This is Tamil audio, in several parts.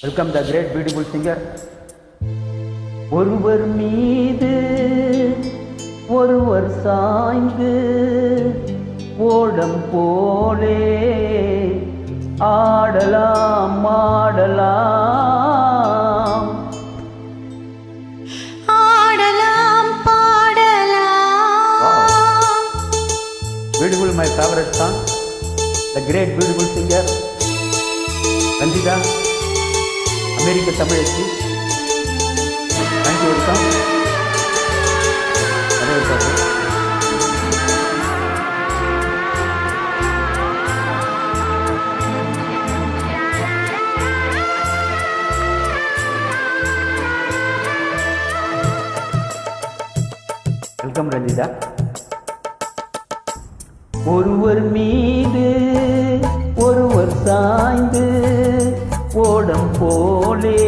Welcome the great beautiful singer. ஒருவர் மீது ஒருவர் சாய்ந்து ஓடம் போலே ஆடலாம் ஆடலாம் ஆடலாம் பாடலாம். Beautiful, my favourite song. The great beautiful singer Ranjitha, அமெரிக்க தமிழச்சி. Thank you, welcome. அதே வெல்கம். வெல்கம் ரஞ்சிதா. ஒருவர் மீது ஒருவர் சாய்ந்து ஓடம் போலே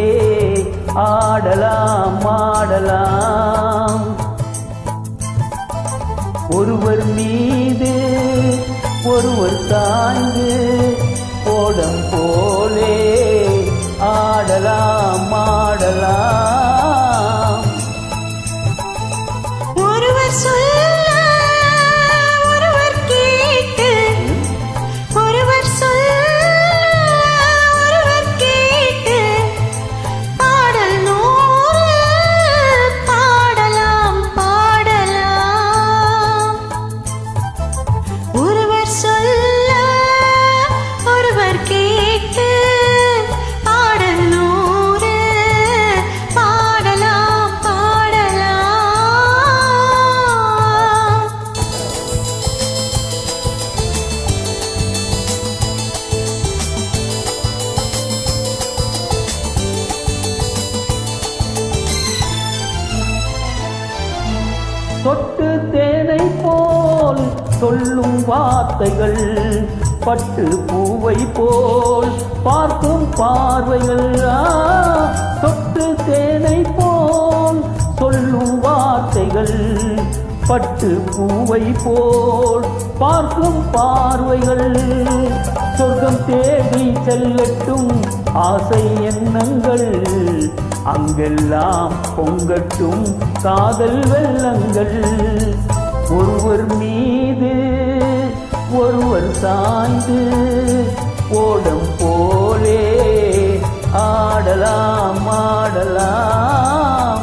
ஆடலாம் ஆடலாம். ஒருவர் மீது ஒருவர் சாய்ந்து ஓடம் போலே ஆடலாம் ஆடலாம். ஒருவர் சொல்ல ஒருவர் கேட்டு, ஒருவர் சொல்ல ஒருவர் கேட்டு, பாடல் நூறு பாடலாம் பாடலாம். ஒருவர் சொல்ல ஒருவர் கேட்டு, பாடல் நூறு பாடலாம் பாடலாம். தொட்டு தேனை போல் சொல்லும் வார்த்தைகள், பட்டு பூவை போல் பார்க்கும் பார்வைகள். தொட்டு தேனை போல் சொல்லும் வார்த்தைகள், பட்டு பூவை போல் பார்க்கும் பார்வைகள். சொர்க்கம் தேடி செல்லட்டும் ஆசை எண்ணங்கள், அங்கெல்லாம் பொங்கட்டும் காதல் வெள்ளங்கள். ஒருவர் மீது ஒருவர் சாய்ந்து ஓடம் போலே ஆடலாம் ஆடலாம்.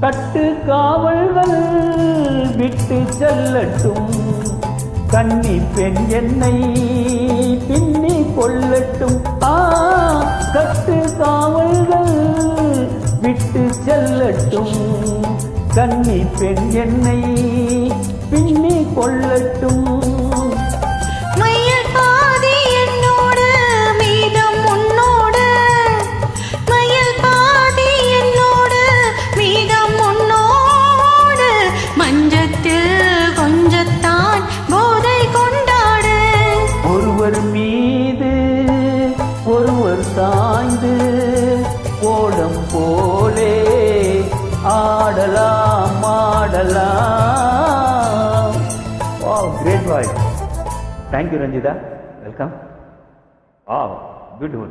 கட்டு காவல்கள் விட்டு செல்லட்டும், கன்னி பெண் என்னை பின்னி கொள்ளட்டும். கட்டு காவல்கள் விட்டு செல்லட்டும், கன்னி பெண் என்னை பின்னி கொள்ளட்டும். ஒருவர் மீது ஆடலாம் ஆடலாம். Wow, great voice. Thank you, Ranjita. Welcome. Wow, beautiful.